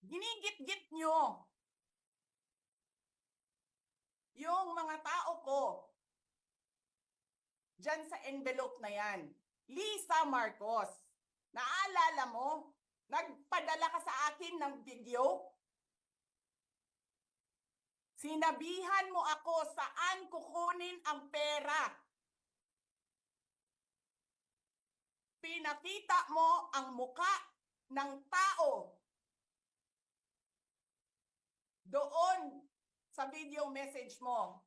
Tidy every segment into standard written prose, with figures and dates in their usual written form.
Ginigit-git nyo yung mga tao ko dyan sa envelope na yan. Lisa Marcos, naalala mo? Nagpadala ka sa akin ng video? Sinabihan mo ako saan kukunin ang pera. Pinakita mo ang muka ng tao doon sa video message mo.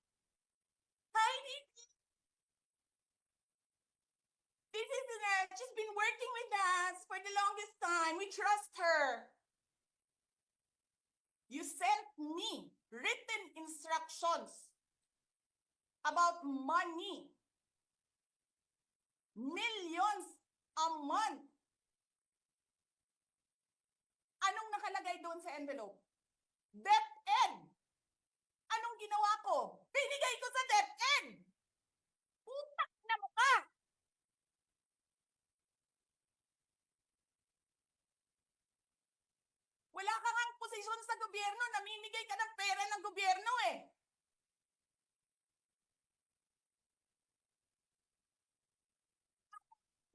Hi, this is she's been working with us for the longest time. We trust her. You sent me written instructions about money. Millions a month. Anong nakalagay doon sa envelope? DepEd. Anong ginawa ko? Binigay ko sa DepEd. Putak na mukha. Wala ka ngang posisyon sa gobyerno, namimigay ka ng pera ng gobyerno eh.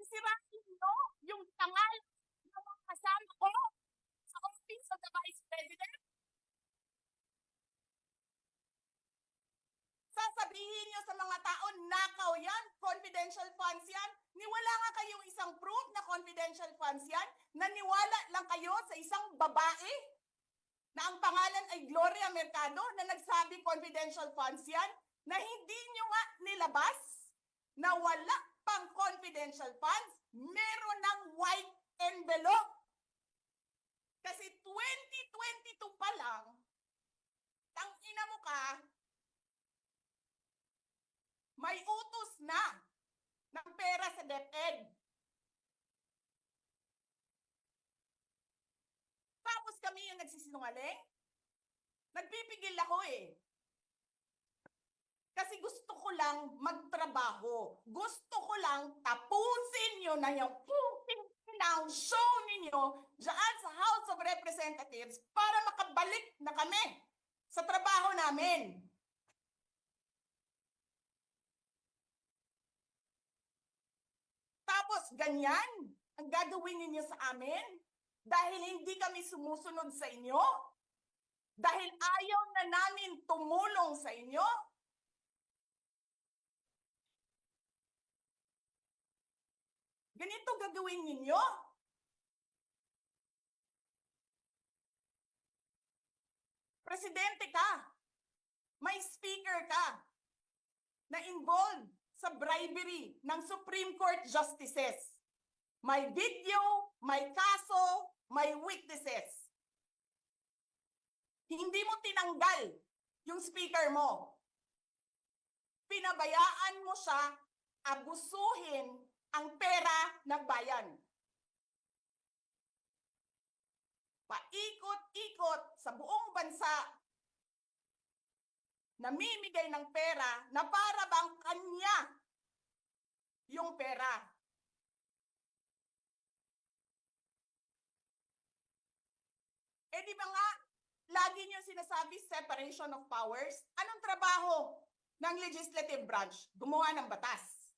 Sisirain mo yung tangal ng mga kasama ko sa Office of the Vice President. Sasabihin nyo sa mga tao, nakaw yan, confidential funds yan. Niwala nga kayong isang proof na confidential funds yan. Naniwala lang kayo sa isang babae na ang pangalan ay Gloria Mercado na nagsabi confidential funds yan, na hindi nyo nga nilabas na wala pang confidential funds, meron ng white envelope. Kasi 2022 pa lang, tangina mo ka, may utos na ng pera sa DepEd. Tapos kami yung nagsisinungaling? Nagpipigil ako eh. Kasi gusto ko lang magtrabaho. Gusto ko lang tapusin nyo na yung ng show ninyo dyan sa House of Representatives para makabalik na kami sa trabaho namin. Tapos ganyan ang gagawin ninyo sa amin dahil hindi kami sumusunod sa inyo? Dahil ayaw na namin tumulong sa inyo? Ganito gagawin ninyo? Presidente ka, may speaker ka na involved sa bribery ng Supreme Court justices. May video, may kaso, may witnesses. Hindi mo tinanggal yung speaker mo. Pinabayaan mo siya abusuhin ang pera ng bayan. Paikot-ikot sa buong bansa, namimigay ng pera na para bang kanya yung pera. Eh di ba nga, lagi niyo sinasabi separation of powers? Anong trabaho ng legislative branch? Gumawa ng batas.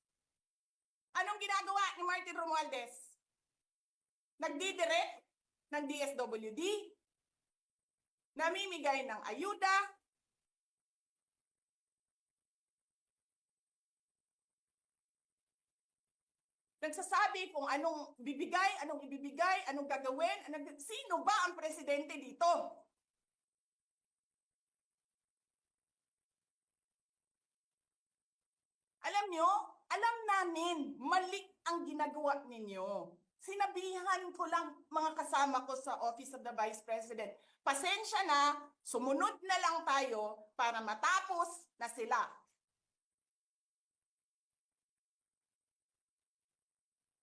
Anong ginagawa ni Martin Romualdez? Nagdidirect ng DSWD, namimigay ng ayuda, nagsasabi kung anong bibigay, anong ibibigay, anong gagawin, sino ba ang presidente dito? Alam nyo, alam namin, mali ang ginagawa ninyo. Sinabihan ko lang mga kasama ko sa Office of the Vice President, pasensya na, sumunod na lang tayo para matapos na sila.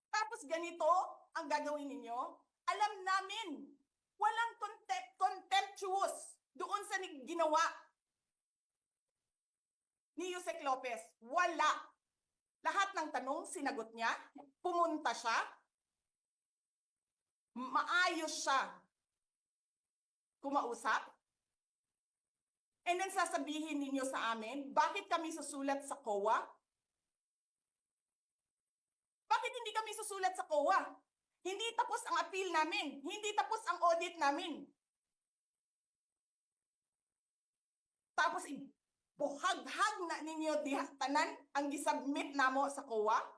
Tapos ganito ang gagawin ninyo? Alam namin, walang contemptuous doon sa ginawa ni Yusek Lopez. Wala. Lahat ng tanong, sinagot niya. Pumunta siya. Maayos siya. kumausap? And then sasabihin ninyo sa amin, bakit kami susulat sa COA? Bakit hindi kami susulat sa COA? Hindi tapos ang appeal namin. Hindi tapos ang audit namin. Tapos buhaghag na ninyo tanan ang gisubmit namo sa COA?